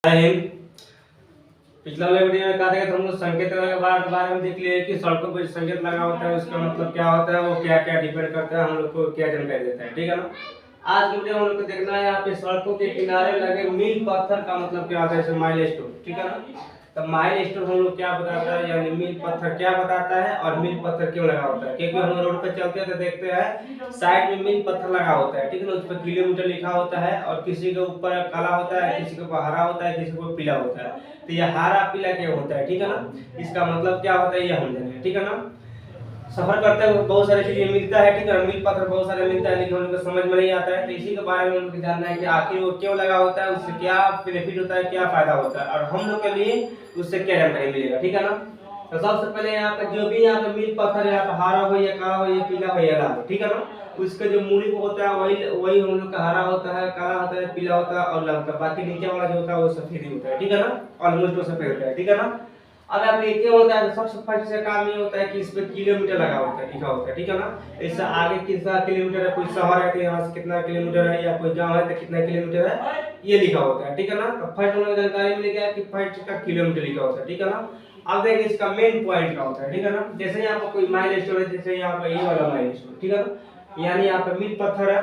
हिंद। पिछला वाले वीडियो में कहा था कि तुम लोग संकेत के बारे में देख लिए कि सड़कों पर संकेत लगा होता है उसका मतलब क्या होता है, वो क्या क्या डिपेंड करता है, हम लोग को क्या जानकारी देता है। ठीक है ना। आज की वीडियो हम लोग को देखना है यहाँ पे सड़कों के किनारे लगे मील पत्थर का मतलब क्या होता है, जैसे माइलस्टोन। ठीक है ना। तो माइलस्टोन हम लोग क्या बताता है, यानी मील पत्थर क्या बताता है और मील पत्थर क्यों लगा होता है। क्योंकि हम रोड पे चलते हैं तो देखते हैं साइड में मील पत्थर लगा होता है। ठीक है ना। उस पर किलोमीटर लिखा होता है और किसी के ऊपर काला होता है, किसी के ऊपर हरा होता है, किसी के ऊपर पीला होता है। तो ये हरा पीला क्या होता है, ठीक है ना। इसका मतलब क्या होता है ये हम जानेंगे। ठीक है ना। सफर करते हुए बहुत सारी चीजें मिलता है। ठीक है। मील पत्थर बहुत सारे मिलता है लेकिन हम लोग को समझ में नहीं आता है। तो इसी के बारे में हम लोग जानना है कि आखिर वो क्यों लगा होता है, उससे क्या बेनिफिट होता है, क्या फायदा होता है और हम लोग के लिए उससे क्या जानकारी मिलेगा। ठीक है ना। तो सबसे पहले यहाँ पे जो भी यहाँ पे मील पत्थर है, यहाँ पे हरा हो या काला हो या पीला हो या लाल, ठीक है ना। उसका जो मूली होता है वही वही हम लोग का हरा होता है, काला होता है, पीला होता है और लाल होता है। बाकी नीचे वाला जो होता है वो सफेद ही होता है। ठीक है ना। ऑलमोस्ट वो सफेद होता है। ठीक है ना। अब आप ये क्या होता है तो सबसे फर्स्ट से काम ये होता है कि इस पे किलोमीटर लगा होता है, लिखा होता है। ठीक है ना। इससे आगे कितना किलोमीटर है, कोई शहर है तो यहाँ से कितना किलोमीटर है, या कोई गांव है तो कितना किलोमीटर है, ये लिखा होता है। ठीक है ना। तो फर्स्ट हम लोग जानकारी मिलेगा कि फर्स्ट का किलोमीटर लिखा होता है। ठीक है ना। अब देखिए इसका मेन पॉइंट क्या होता है। ठीक है ना। जैसे यहाँ पर कोई माइलस्टोन है, जैसे यहाँ पर ये वाला माइलस्टोन, ठीक है ना, यानी यहाँ पर मील पत्थर है।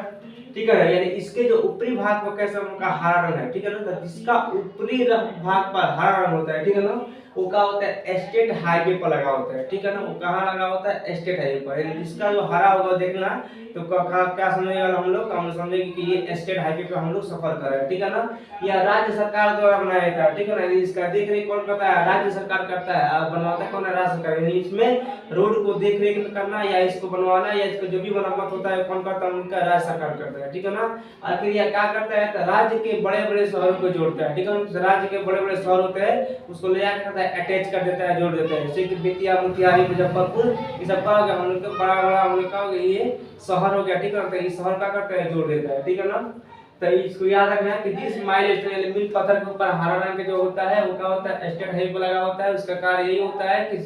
ठीक है ना। यानी इसके जो ऊपरी भाग पर कैसा उनका हरा रंग है। ठीक है ना। तो जिसका ऊपरी भाग पर हरा रंग होता है, ठीक है ना, वो क्या होता है स्टेट हाईवे पर लगा होता है। ठीक है ना। वो कहाँ लगा होता है, स्टेट हाईवे पर। यानी जिसका जो हरा होगा देखना तो क्या समझेगा हम लोग, हम समझेंगे कि ये स्टेट हाईवे पे हम लोग सफर कर रहे हैं। ठीक है ना। यह राज्य सरकार द्वारा बनाया जाता है। ठीक है ना। इसका देख रेख कौन करता है, राज्य सरकार करता है। और बनवाता कौन है, राज्य सरकार। यानी इसमें रोड को देख रेख करना या इसको बनवाना या इसको जो भी मरम्मत होता है कौन करता है, उनका राज्य सरकार करता है। ठीक है ना। और फिर यह क्या करता है तो राज्य के बड़े बड़े शहरों को जोड़ता है। ठीक है। राज्य के बड़े बड़े शहर होते हैं उसको ले जाकर करता है अटैच कर देता है, जोड़ देता है। जैसे कि बेतिया, मोतिहारी, मुजफ्फरपुर, ये सब का हो गया हम लोग का बड़ा बड़ा हम लोग का हो गया ये शहर हो गया। ठीक है। तो इस शहर का करता है जोड़ देता है। ठीक है ना। तो इसको याद रखना है कि जिस माइलस्टोन यानी मील पत्थर के ऊपर हरा रंग जो होता है वो क्या होता है, स्टेट हाईवे पर लगा होता है। उसका कार्य यही होता है कि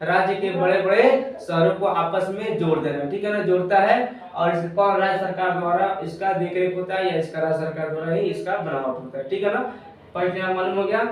राज्य के बड़े बड़े शहरों को आपस में जोड़ देना। ठीक है ना। जोड़ता है और इसका कौन, राज्य सरकार द्वारा इसका देखरेख होता है या इसका राज्य सरकार द्वारा ही इसका बनावट होता है। ठीक है ना। पॉइंट यहाँ मालूम हो गया।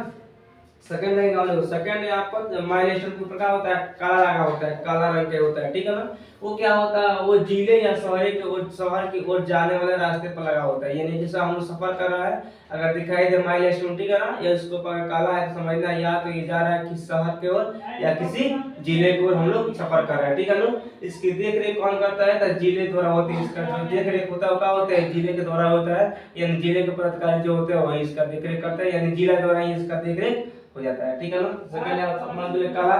सेकंड लाइन वाले सेकंड यहाँ पर माइलेस्टोन के ऊपर क्या होता है, काला लगा होता है, काला रंग के होता है। ठीक है ना। वो क्या होता है, वो जिले या शहर की ओर जाने वाले रास्ते पर लगा होता है। यानी जैसे हम लोग सफर कर रहा है, अगर दिखाई दे माइलस्टोन, ठीक है ना, या उसको काला है तो समझना या तो ये जा रहा है किसी शहर की ओर या किसी जिले की ओर हम लोग सफर कर रहे हैं। ठीक है ना। इसकी देख रेख कौन करता है तो जिले द्वारा होती है। इसका जो देख रेख होता है क्या होता है, जिले के द्वारा होता है। यानी जिले के पदाधिकारी जो होते हैं वही इसका देख रेख करते हैं, यानी जिला द्वारा ही इसका देख रेख हो जाता है। ठीक है ना। सेकंड है मान लो काला।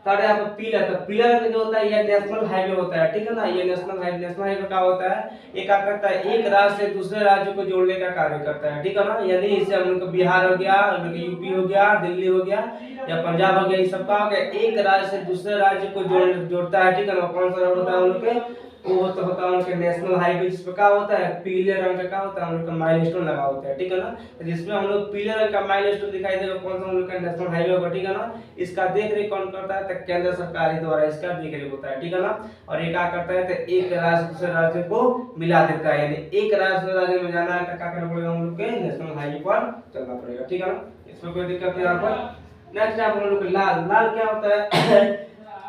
थर्ड है आपका पीला। तो पीला रंग जो होता है ये नेशनल हाईवे होता है। ठीक है ना। ये नेशनल हाईवे का होता है, ये क्या करता है, एक राज्य से दूसरे राज्य को जोड़ने का कार्य करता है। ठीक है ना। यानी इससे हम लोग को बिहार हो गया, हम लोग यूपी हो गया, दिल्ली हो गया या पंजाब हो गया, ये सब का हो गया, एक राज्य से दूसरे राज्य को जोड़ता है। ठीक है ना। कौन सा रोड होता है हम लोग के, वो तो होता है उनके नेशनल हाईवे। जिसपे क्या होता है, पीले रंग का क्या होता है, हम लोग का माइलस्टोन लगा होता है। ठीक है ना। तो जिसमें हम लोग पीले रंग का माइलस्टोन दिखाई देगा कौन सा, हम लोग का नेशनल हाईवे होगा। ठीक है ना। इसका देख रेख कौन करता है तो केंद्र सरकार द्वारा इसका देख रेख होता है। ठीक है ना। और ये क्या करता है तो एक राज्य दूसरे राज्य को मिला देता है। यानी एक राज्य दूसरे राज्य में जाना है तो क्या करना पड़ेगा, हम लोग के नेशनल हाईवे पर चलना पड़ेगा। ठीक है ना। इसमें कोई दिक्कत नहीं यहाँ पर। नेक्स्ट आप हम लोग लाल। लाल क्या होता है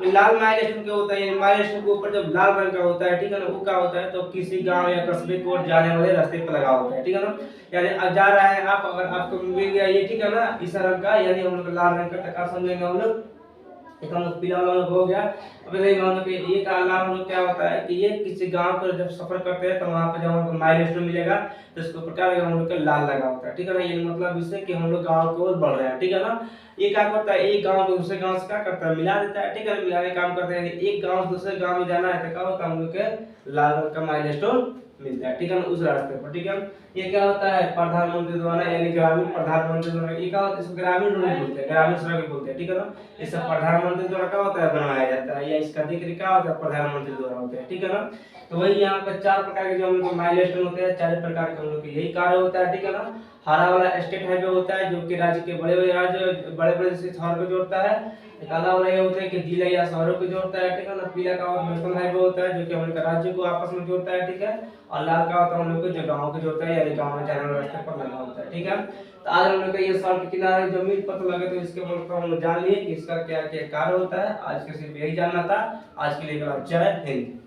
लाल माइलस्टोन क्या होता है, माइलस्टोन के ऊपर जब लाल रंग का होता है, ठीक है ना, वो क्या होता है तो किसी गांव या कस्बे की ओर जाने वाले रास्ते पर लगा होता है। ठीक है ना। यानी अब जा रहा है आप, अगर आपको मिल गया ये, ठीक है ना, इस रंग का, यानी हम लोग लाल रंग का, क्या समझेंगे हम लोग, एक हम लोग पीला वाला हो गया। अब देखिए हम लोग ये काला हम लोग क्या होता है कि ये किसी गांव पर जब सफर करते हैं तो वहां पे जब हमको माइलस्टोन मिलेगा तो इसके ऊपर क्या हम लोग का लाल लगा होता है। ठीक है ना। ये मतलब इससे कि हम लोग गांव की ओर बढ़ रहे हैं। ठीक है ना। ये क्या करता है, एक गांव को दूसरे गांव से क्या करता है, मिला देता है। ठीक है। मिलाने काम करते हैं। एक गांव से दूसरे गांव में जाना है तो क्या होता है, हम लोग के लाल रंग का माइलस्टोन मिलता है। ठीक है ना, उस रास्ते पर। ठीक है। ये क्या होता है, प्रधानमंत्री द्वारा, यानी ग्रामीण प्रधानमंत्री द्वारा, ये क्या होता है, इसको ग्रामीण रोड बोलते हैं, ग्रामीण सड़क बोलते हैं। ठीक है ना। ये सब प्रधानमंत्री द्वारा क्या होता है बनवाया जाता है, या इसका जिक्र क्या होता है प्रधानमंत्री द्वारा होता है। ठीक है ना। तो वही यहाँ पर चार प्रकार के जो हम लोग माइलस्टोन होते हैं, चार प्रकार के हम लोग के यही कार्य होता है। ठीक है ना। हरा वाला स्टेट हाईवे होता है जो कि राज्य के बड़े बड़े शहर को जोड़ता है। काला वाला ये होता है कि जिला या शहरों को जोड़ता है, ठीक है ना। पीला का नेशनल हाईवे होता है जो कि हम लोग का राज्य को आपस में जोड़ता है, ठीक है। और लाल का होता है हम लोग को जो गाँव को जोड़ता है, यानी गाँव में जाने वाले रास्ते पर लगा होता है, ठीक है। तो आज हम लोग का ये सड़क के किनारे जमीन पता लगे तो इसके मतलब हम लोग जान लिए कि इसका क्या क्या कार्य होता है। आज के सिर्फ यही जानना था। आज के लिए जय हिंद।